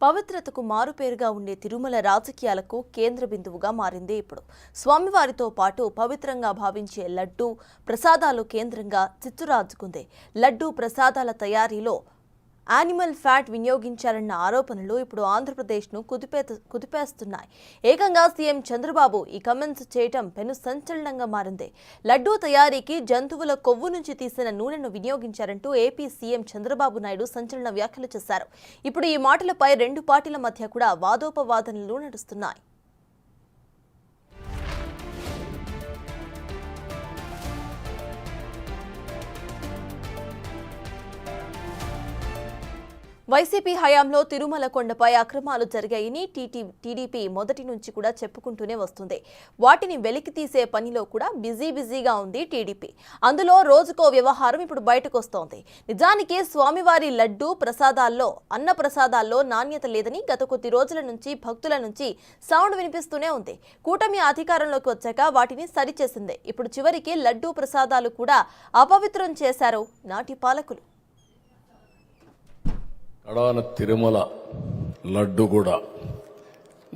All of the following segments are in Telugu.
పవిత్రతకు మారుపేరుగా ఉండే తిరుమల రాజకీయాలకు కేంద్ర బిందువుగా మారింది ఇప్పుడు. స్వామివారితో పాటు పవిత్రంగా భావించే లడ్డూ ప్రసాదాలు కేంద్రంగా చిచ్చురాజుకుంది. లడ్డూ ప్రసాదాల తయారీలో యానిమల్ ఫ్యాట్ వినియోగించారన్న ఆరోపణలు ఇప్పుడు ఆంధ్రప్రదేశ్ను కుదిపేస్తున్నాయి. ఏకంగా సీఎం చంద్రబాబు ఈ కామెంట్స్ చేయటం పెను సంచలనంగా మారింది. లడ్డూ తయారీకి జంతువుల కొవ్వు నుంచి తీసిన నూనెను వినియోగించారంటూ ఏపీ సీఎం చంద్రబాబు నాయుడు సంచలన వ్యాఖ్యలు చేశారు. ఇప్పుడు ఈ మాటలపై రెండు పార్టీల మధ్య కూడా వాదోపవాదనలు నడుస్తున్నాయి. వైసీపీ హయాంలో తిరుమల కొండపై అక్రమాలు జరిగాయని టీడీపీ మొదటి నుంచి కూడా చెప్పుకుంటూనే వస్తుంది. వాటిని వెలికి తీసే పనిలో కూడా బిజీగా ఉంది టీడీపీ. అందులో రోజుకో వ్యవహారం ఇప్పుడు బయటకొస్తోంది. నిజానికి స్వామివారి లడ్డూ ప్రసాదాల్లో అన్న ప్రసాదాల్లో నాణ్యత లేదని గత కొద్ది రోజుల నుంచి భక్తుల నుంచి సౌండ్ వినిపిస్తూనే ఉంది. కూటమి అధికారంలోకి వచ్చాక వాటిని సరిచేసింది. ఇప్పుడు చివరికి లడ్డూ ప్రసాదాలు కూడా అపవిత్రం చేశారు నాటి పాలకులు. కడాన తిరుమల లడ్డు కూడా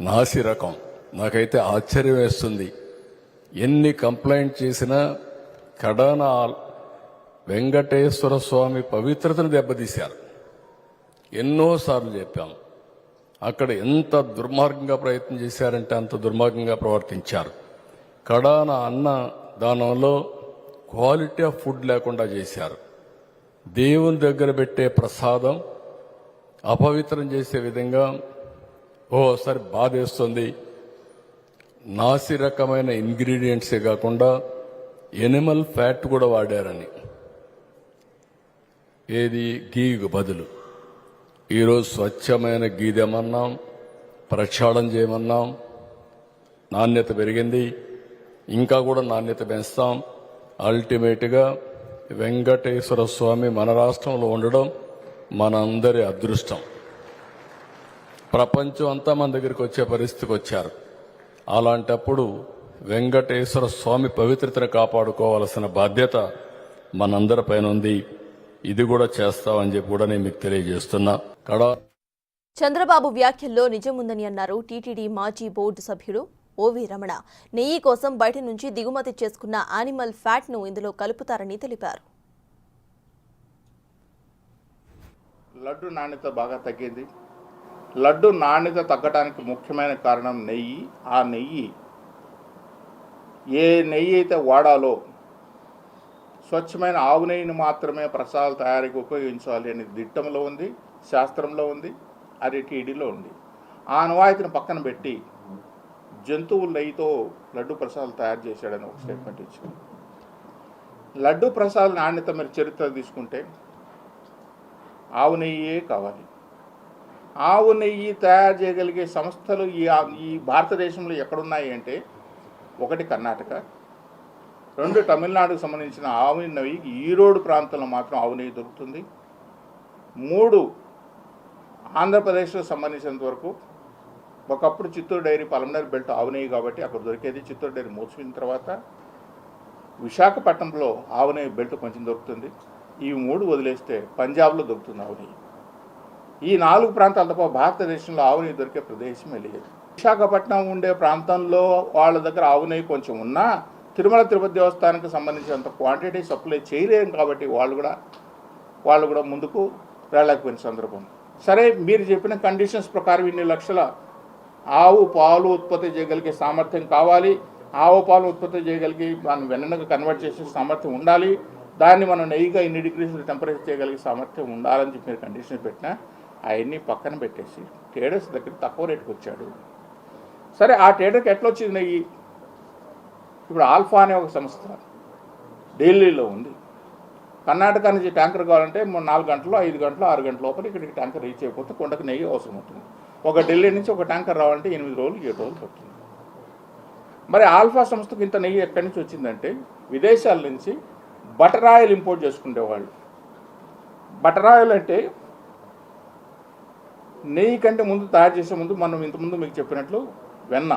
నాసి రకం. నాకైతే ఆశ్చర్యం వేస్తుంది. ఎన్ని కంప్లైంట్ చేసినా కడాన వెంకటేశ్వర స్వామి పవిత్రతను దెబ్బతీశారు. ఎన్నోసార్లు చెప్పాం. అక్కడ ఎంత దుర్మార్గంగా ప్రయత్నం చేశారంటే అంత దుర్మార్గంగా ప్రవర్తించారు. కడాన అన్న దానంలో క్వాలిటీ ఆఫ్ ఫుడ్ లేకుండా చేశారు. దేవుని దగ్గర పెట్టే ప్రసాదం అపవిత్రం చేసే విధంగా ఓసారి బాధేస్తుంది. నాసి రకమైన ఇంగ్రీడియంట్సే కాకుండా ఎనిమల్ ఫ్యాట్ కూడా వాడారని. ఏది గీకు బదులు ఈరోజు స్వచ్ఛమైన గీ తెమన్నాం, ప్రక్షాళన చేయమన్నాం. నాణ్యత పెరిగింది, ఇంకా కూడా నాణ్యత పెంచుతాం. అల్టిమేట్గా వెంకటేశ్వర స్వామి మన రాష్ట్రంలో ఉండడం మనందరి అదృష్టం. ప్రపంచం అంతా మన దగ్గరికి వచ్చే పరిస్థితికి వచ్చారు. అలాంటప్పుడు వెంకటేశ్వర స్వామి పవిత్రతను కాపాడుకోవాల్సిన బాధ్యత మనందరిపైన ఉంది. ఇది కూడా చేస్తామని చెప్పి కూడా నేను మీకు తెలియజేస్తున్నా. చంద్రబాబు వ్యాఖ్యల్లో నిజముందని అన్నారు టీటీడీ మాజీ బోర్డు సభ్యుడు ఓవి రమణ. నెయ్యి కోసం బయట నుంచి దిగుమతి చేసుకున్న యానిమల్ ఫ్యాట్ ను ఇందులో కలుపుతారని తెలిపారు. లడ్డు నాణ్యత బాగా తగ్గింది. లడ్డు నాణ్యత తగ్గడానికి ముఖ్యమైన కారణం నెయ్యి. ఆ నెయ్యి ఏ నెయ్యి అయితే వాడాలో స్వచ్ఛమైన ఆవు నెయ్యిని మాత్రమే ప్రసాదాల తయారీకి ఉపయోగించాలి అని దిట్టంలో ఉంది, శాస్త్రంలో ఉంది, అది టీడీలో ఉంది. ఆ అనువాయితీని పక్కన పెట్టి జంతువుల నెయ్యితో లడ్డు ప్రసాదాలు తయారు చేశాడని ఒక స్టేట్మెంట్ ఇచ్చాడు. లడ్డు ప్రసాదాల నాణ్యత మీరు చరిత్ర తీసుకుంటే ఆవు నెయ్యే కావాలి. ఆవు నెయ్యి తయారు చేయగలిగే సంస్థలు ఈ భారతదేశంలో ఎక్కడున్నాయి అంటే, ఒకటి కర్ణాటక, రెండు తమిళనాడుకు సంబంధించిన ఆవు నెయ్యి ఈరోడు ప్రాంతంలో మాత్రం ఆవు నెయ్యి దొరుకుతుంది. మూడు ఆంధ్రప్రదేశ్లో సంబంధించినంత వరకు ఒకప్పుడు చిత్తూరు డైరీ పల్మనరీ బెల్ట్ ఆవు నెయ్యి కాబట్టి అక్కడ దొరికేది. చిత్తూరు డైరీ మూసిపోయిన తర్వాత విశాఖపట్నంలో ఆవు నెయ్యి బెల్ట్ కొంచెం దొరుకుతుంది. ఈ మూడు వదిలేస్తే పంజాబ్లో దొరుకుతుంది ఆవు నెయ్యి. ఈ నాలుగు ప్రాంతాల తప్ప భారతదేశంలో ఆవు నెయ్యి దొరికే ప్రదేశం లేదు. విశాఖపట్నం ఉండే ప్రాంతంలో వాళ్ళ దగ్గర ఆవు నెయ్యి కొంచెం ఉన్నా తిరుమల తిరుపతి దేవస్థానానికి సంబంధించినంత క్వాంటిటీ సప్లై చేయలేం కాబట్టి వాళ్ళు కూడా ముందుకు వెళ్ళకపోయిన సందర్భం. సరే, మీరు చెప్పిన కండిషన్స్ ప్రకారం ఇన్ని లక్షల ఆవు పాలు ఉత్పత్తి చేయగలిగే సామర్థ్యం కావాలి, ఆవు పాలు ఉత్పత్తి చేయగలిగి మనం వెన్నగా కన్వర్ట్ చేసే సామర్థ్యం ఉండాలి, దాన్ని మనం నెయ్యిగా ఇన్ని డిగ్రీస్ టెంపరేచర్ చేయగలిగే సామర్థ్యం ఉండాలని చెప్పి మీరు కండిషన్ పెట్టినా అవన్నీ పక్కన పెట్టేసి ట్రేడర్స్ దగ్గర తక్కువ రేటుకి వచ్చాడు. సరే, ఆ ట్రేడర్కి ఎట్లా వచ్చింది నెయ్యి? ఇప్పుడు ఆల్ఫా అనే ఒక సంస్థ ఢిల్లీలో ఉంది. కర్ణాటక నుంచి ట్యాంకర్ కావాలంటే 4 గంటలు 5 గంటలు 6 గంటల లోపల ఇక్కడికి ట్యాంకర్ రీచ్ అయిపోతే కొండకు నెయ్యి అవసరం అవుతుంది. ఒక ఢిల్లీ నుంచి ఒక ట్యాంకర్ రావాలంటే 8 రోజులు 7 రోజులు పడుతుంది. మరి ఆల్ఫా సంస్థకు ఇంత నెయ్యి ఎక్కడి నుంచి వచ్చిందంటే, విదేశాల నుంచి బటర్ ఆయిల్ ఇంపోర్ట్ చేసుకునేవాళ్ళు. బటర్ ఆయిల్ అంటే నెయ్యి కంటే ముందు తయారు చేసే ముందు మనం ఇంతకుముందు మీకు చెప్పినట్లు వెన్న.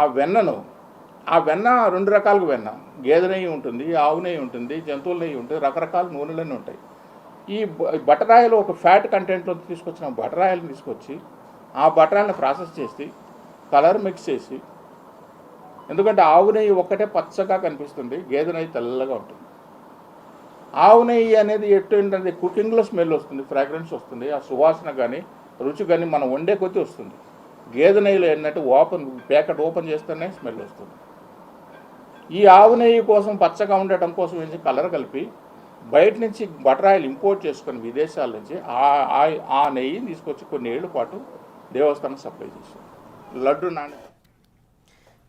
ఆ వెన్న 2 రకాలుగా వెన్న, గేదె నెయ్యి ఉంటుంది, ఆవు నెయ్యి ఉంటుంది, జంతువుల నెయ్యి ఉంటుంది, రకరకాల నూనెలన్నీ ఉంటాయి. ఈ బటరాయిలో ఒక ఫ్యాట్ కంటెంట్లో తీసుకొచ్చిన బటరాయిలను తీసుకొచ్చి ఆ బటరాయిలను ప్రాసెస్ చేసి కలర్ మిక్స్ చేసి, ఎందుకంటే ఆవు నెయ్యి ఒక్కటే పచ్చగా కనిపిస్తుంది, గేదె నెయ్యి తెల్లగా ఉంటుంది. ఆవు నెయ్యి అనేది ఏంటంటే కుకింగ్లో స్మెల్ వస్తుంది, ఫ్రాగ్రెన్స్ వస్తుంది, ఆ సువాసన కానీ రుచి కానీ మనం వండే కొద్దీ వస్తుంది. గేదె నెయ్యిలో ఏంటంటే ప్యాకెట్ ఓపెన్ చేస్తేనే స్మెల్ వస్తుంది. ఈ ఆవు నెయ్యి కోసం పచ్చగా ఉండటం కోసం ఏంటి కలర్ కలిపి బయట నుంచి బటర్ ఆయిల్ ఇంపోర్ట్ చేసుకొని విదేశాల నుంచి ఆ నెయ్యిని తీసుకొచ్చి కొన్ని ఏళ్ల పాటు దేవస్థానం సప్లై చేశారు. లడ్డు నాణ్యత.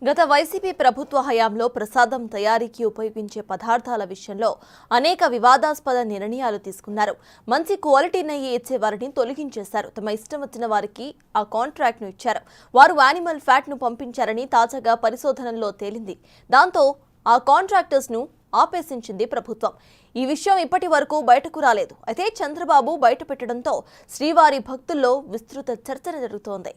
గత వైసీపీ ప్రభుత్వ హయాంలో ప్రసాదం తయారీకి ఉపయోగించే పదార్థాల విషయంలో అనేక వివాదాస్పద నిర్ణయాలు తీసుకున్నారు. మంచి క్వాలిటీ నెయ్యి ఇచ్చేవారిని తొలగించేశారు. తమ ఇష్టం వచ్చిన వారికి ఆ కాంట్రాక్ట్ను ఇచ్చారు. వారు యానిమల్ ఫ్యాట్ను పంపించారని తాజాగా పరిశోధనల్లో తేలింది. దాంతో ఆ కాంట్రాక్టర్స్ను ఆపేసించింది ప్రభుత్వం. ఈ విషయం ఇప్పటి వరకు బయటకు రాలేదు. అయితే చంద్రబాబు బయటపెట్టడంతో శ్రీవారి భక్తుల్లో విస్తృత చర్చ జరుగుతోంది.